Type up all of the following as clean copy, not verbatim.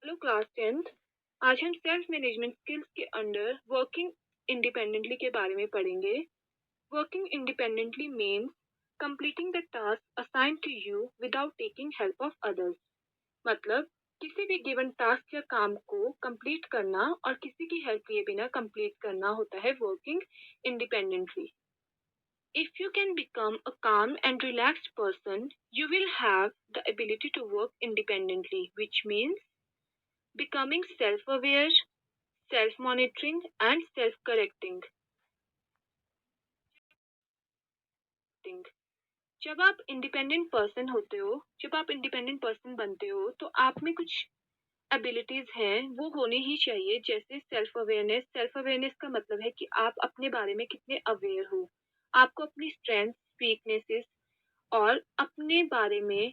Hello class 10th। आज हम self management skills के अंडर वर्किंग इंडिपेंडेंटली के बारे में पढ़ेंगे। Working independently means completing the task assigned to you without taking help of others. मतलब किसी भी गिवन टास्क या काम को कंप्लीट करना और किसी की हेल्प लिए बिना कंप्लीट करना होता है working independently. If you can become a calm and relaxed person, you will have the ability to work independently, which means becoming self-aware, self-monitoring and self-correcting. जब आप इंडिपेंडेंट पर्सन होते हो, जब आप इंडिपेंडेंट पर्सन बनते हो तो आप में कुछ एबिलिटीज हैं वो होनी ही चाहिए, जैसे सेल्फ अवेयरनेस। सेल्फ अवेयरनेस का मतलब है कि आप अपने बारे में कितने अवेयर हो, आपको अपनी स्ट्रेंथ, वीकनेसेस और अपने बारे में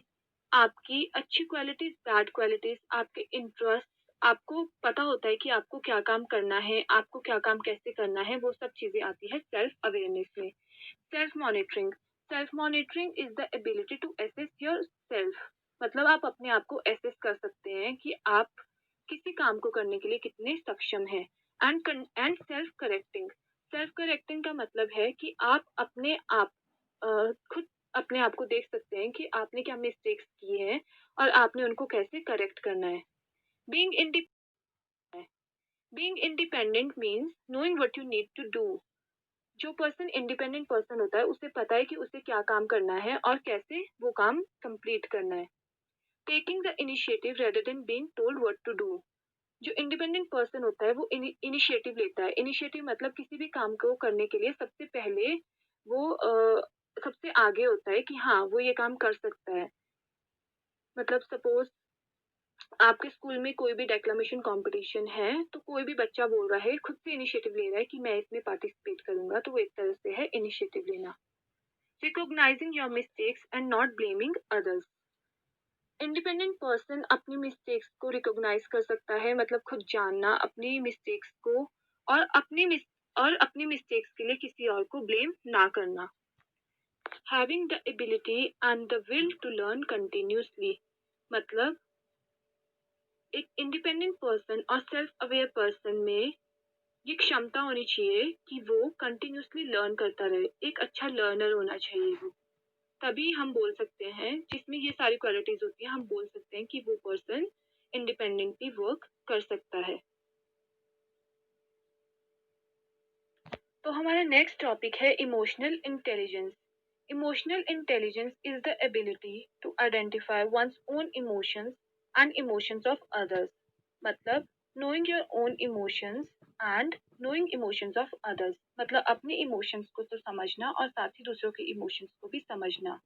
आपकी अच्छी क्वालिटीज, बैड क्वालिटीज, आपके इंटरेस्ट, आपको पता होता है कि आपको क्या काम करना है, आपको क्या काम कैसे करना है, वो सब चीजें आती है सेल्फ अवेयरनेस में। Self monitoring. Self monitoring is the ability to assess yourself. मतलब आप अपने आप को असेस कर सकते हैं कि आप किसी काम को करने के लिए कितने सक्षम हैं। And self correcting. Self correcting का मतलब है कि आप अपने आप खुद अपने आप को देख सकते हैं कि आपने क्या मिस्टेक्स की हैं और आपने उनको कैसे करेक्ट करना है। Being independent. Being independent means knowing what you need to do. जो पर्सन इंडिपेंडेंट पर्सन होता है उसे पता है कि उसे क्या काम करना है और कैसे वो काम कंप्लीट करना है। Taking the initiative rather than being told what to do. जो इंडिपेंडेंट पर्सन होता है वो इनिशिएटिव लेता है। इनिशिएटिव मतलब किसी भी काम को करने के लिए सबसे पहले वो सबसे आगे होता है कि हाँ वो ये काम कर सकता है। मतलब सपोज आपके स्कूल में कोई भी डेक्लामेशन कंपटीशन है तो कोई भी बच्चा बोल रहा है, खुद से इनिशिएटिव ले रहा है कि मैं इसमें पार्टिसिपेट करूंगा, तो वो एक तरह से है इनिशिएटिव लेना। Recognising your mistakes and not blaming others. Independent person अपनी मिस्टेक्स को रिकॉग्नाइज कर सकता है, मतलब खुद जानना अपनी मिस्टेक्स को और अपनी मिस्टेक्स के लिए किसी और को ब्लेम ना करना। Having the ability and the will to learn continuously. मतलब एक इंडिपेंडेंट पर्सन और सेल्फ अवेयर पर्सन में ये क्षमता होनी चाहिए कि वो कंटिन्यूसली लर्न करता रहे, एक अच्छा लर्नर होना चाहिए वो। तभी हम बोल सकते हैं, जिसमें ये सारी क्वालिटीज होती हैं, हम बोल सकते हैं कि वो पर्सन इंडिपेंडेंटली वर्क कर सकता है। तो हमारा नेक्स्ट टॉपिक है emotional intelligence. Emotional intelligence is the ability to identify one's own emotions and emotions of others. मतलब knowing your own emotions and knowing emotions of others. मतलब अपने इमोशंस को तो समझना और साथ ही दूसरों के इमोशंस को भी समझना।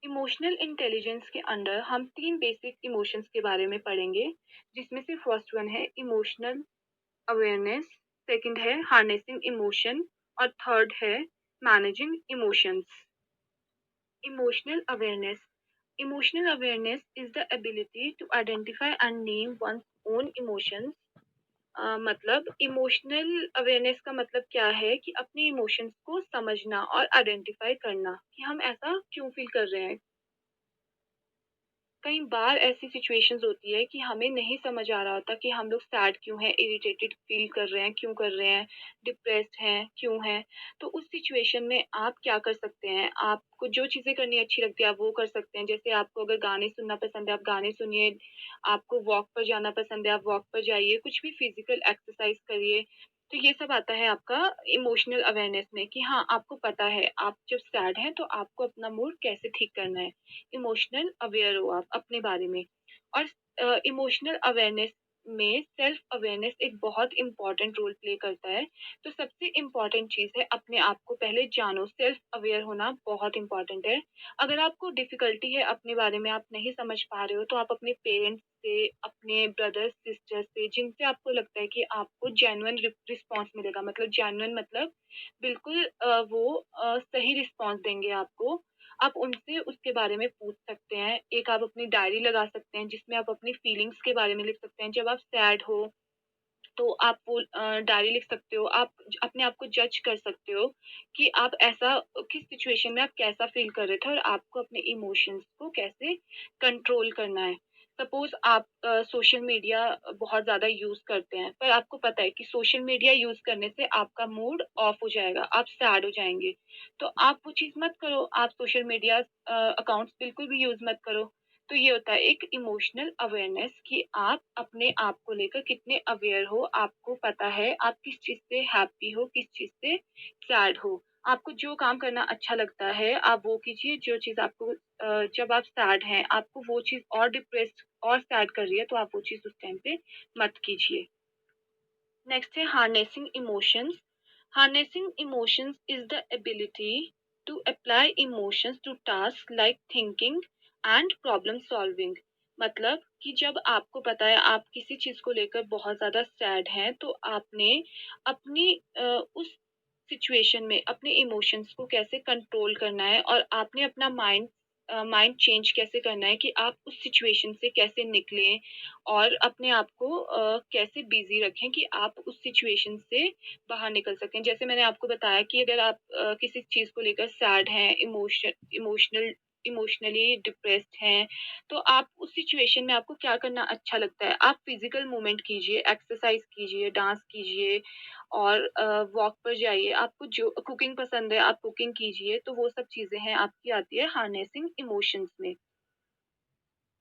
इमोशनल इंटेलिजेंस के अंडर हम 3 बेसिक इमोशंस के बारे में पढ़ेंगे, जिसमें से फर्स्ट वन है इमोशनल अवेयरनेस, सेकंड है हार्नेसिंग इमोशन और थर्ड है managing emotions. Emotional awareness. Emotional awareness is the ability to identify and name one's own emotions. मतलब इमोशनल अवेयरनेस का मतलब क्या है कि अपने इमोशंस को समझना और आइडेंटिफाई करना कि हम ऐसा क्यों फील कर रहे हैं। कई बार ऐसी सिचुएशंस होती है कि हमें नहीं समझ आ रहा होता कि हम लोग सैड क्यों हैं, इरिटेटेड फील कर रहे हैं, क्यों कर रहे हैं, डिप्रेस्ड हैं, क्यों हैं। तो उस सिचुएशन में आप क्या कर सकते हैं, आपको जो चीज़ें करनी अच्छी लगती है आप वो कर सकते हैं। जैसे आपको अगर गाने सुनना पसंद है आप गाने सुनिए, आपको वॉक पर जाना पसंद है आप वॉक पर जाइए, कुछ भी फिजिकल एक्सरसाइज करिए। तो ये सब आता है आपका इमोशनल अवेयरनेस में कि हाँ आपको पता है आप जब सैड हैं तो आपको अपना मूड कैसे ठीक करना है। इमोशनल अवेयर हो आप अपने बारे में। और इमोशनल अवेयरनेस में सेल्फ अवेयरनेस एक बहुत इंपॉर्टेंट रोल प्ले करता है। तो सबसे इम्पॉर्टेंट चीज़ है अपने आप को पहले जानो, सेल्फ अवेयर होना बहुत इंपॉर्टेंट है। अगर आपको डिफिकल्टी है अपने बारे में, आप नहीं समझ पा रहे हो, तो आप अपने पेरेंट्स से, अपने ब्रदर्स सिस्टर्स से, जिनसे आपको लगता है कि आपको जेन्युइन रिस्पॉन्स मिलेगा, मतलब जेन्युइन मतलब बिल्कुल वो सही रिस्पॉन्स देंगे आपको, आप उनसे उसके बारे में पूछ सकते हैं। एक आप अपनी डायरी लगा सकते हैं जिसमें आप अपनी फीलिंग्स के बारे में लिख सकते हैं। जब आप सैड हो तो आप वो डायरी लिख सकते हो, आप अपने आप को जज कर सकते हो कि आप ऐसा किस सिचुएशन में आप कैसा फील कर रहे थे और आपको अपने इमोशंस को कैसे कंट्रोल करना है। सपोज़ आप सोशल मीडिया बहुत ज़्यादा यूज़ करते हैं, पर आपको पता है कि सोशल मीडिया यूज़ करने से आपका मूड ऑफ हो जाएगा, आप सैड हो जाएँगे। तो आप वो चीज़ मत करो, आप सोशल मीडिया अकाउंट्स बिल्कुल भी यूज़ मत करो। तो ये होता है एक इमोशनल अवेयरनेस कि आप अपने आप को लेकर कितने अवेयर हो, आपको पता है आप किस चीज़ से हैप्पी हो, किस चीज़ से सैड हो। आपको जो काम करना अच्छा लगता है, आप वो कीजिए, जो चीज़ आपको जब आप सैड हैं, आपको वो चीज़ और डिप्रेस्ड और सैड कर रही है, तो आप वो चीज़ उस टाइम पे मत कीजिए। नेक्स्ट है harnessing emotions. Harnessing emotions is the ability to apply emotions to task like thinking and problem solving. मतलब कि जब आपको पता है आप किसी चीज़ को लेकर बहुत ज़्यादा सैड हैं, तो आपने अपनी उस सिचुएशन में अपने इमोशंस को कैसे कंट्रोल करना है और आपने अपना माइंड चेंज कैसे करना है कि आप उस सिचुएशन से कैसे निकलें और अपने आप को कैसे बिज़ी रखें कि आप उस सिचुएशन से बाहर निकल सकें। जैसे मैंने आपको बताया कि अगर आप किसी चीज़ को लेकर सैड हैं, इमोशनली डिप्रेस्ड हैं, तो आप उस सिचुएशन में आपको क्या करना अच्छा लगता है? आप फिज़िकल मूवमेंट कीजिए, एक्सरसाइज़ कीजिए, डांस कीजिए और वॉक पर जाइए। आपको जो कुकिंग पसंद है, आप कुकिंग कीजिए। तो वो सब चीज़ें हैं आपकी आती है हार्नेसिंग इमोशंस में।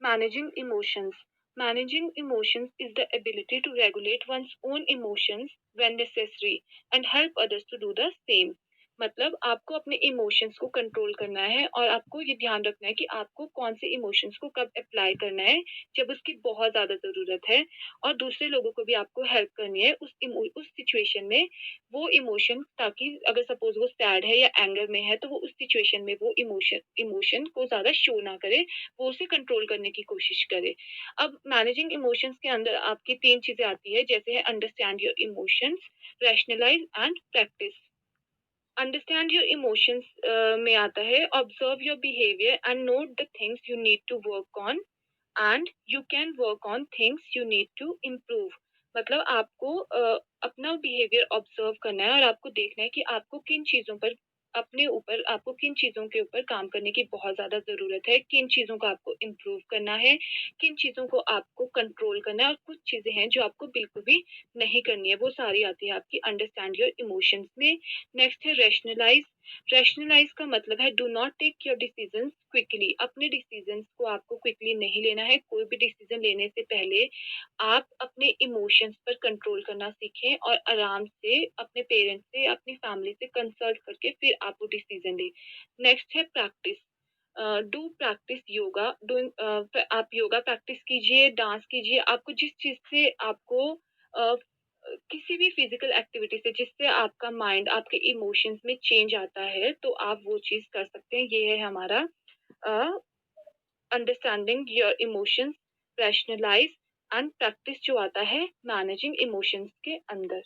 Managing emotions. Managing emotions is the ability to regulate one's own emotions when necessary and help others to do the same. मतलब आपको अपने इमोशंस को कंट्रोल करना है और आपको ये ध्यान रखना है कि आपको कौन से इमोशंस को कब अप्लाई करना है जब उसकी बहुत ज़्यादा ज़रूरत है और दूसरे लोगों को भी आपको हेल्प करनी है उस सिचुएशन में वो इमोशन, ताकि अगर सपोज वो सैड है या एंगर में है तो वो उस सिचुएशन में वो इमोशन इमोशन को ज़्यादा शो ना करे, वो उसे कंट्रोल करने की कोशिश करे। अब मैनेजिंग इमोशंस के अंदर आपकी 3 चीज़ें आती हैं, जैसे है understand your emotions, rationalise and practice. Understand your emotions में आता है observe your behaviour and note the things you need to work on and you can work on things you need to improve. मतलब आपको अपना behaviour observe करना है और आपको देखना है कि आपको किन चीज़ों पर अपने ऊपर आपको किन चीज़ों के ऊपर काम करने की बहुत ज़्यादा ज़रूरत है, किन चीज़ों को आपको इम्प्रूव करना है, किन चीज़ों को आपको कंट्रोल करना है और कुछ चीज़ें हैं जो आपको बिल्कुल भी नहीं करनी है, वो सारी आती है आपकी अंडरस्टैंड योर इमोशंस में। नेक्स्ट है रैशनलाइज़। रैशनलाइज़ का मतलब है do not take your decisions quickly. अपने डिसीजंस को आपको क्विकली नहीं लेना है। कोई भी डिसीजन लेने से पहले आप अपने इमोशंस पर कंट्रोल करना सीखें और आराम से अपने पेरेंट्स से, अपनी फैमिली से कंसल्ट करके फिर आप वो डिसीजन लें। नेक्स्ट है प्रैक्टिस। Do practice yoga. आप योगा प्रैक्टिस कीजिए, डांस कीजिए। आपको जिस चीज़ से आपको किसी भी फिजिकल एक्टिविटी से जिससे आपका माइंड, आपके इमोशंस में चेंज आता है, तो आप वो चीज़ कर सकते हैं। ये है हमारा understanding your emotions, rationalise and practice जो आता है मैनेजिंग इमोशंस के अंदर।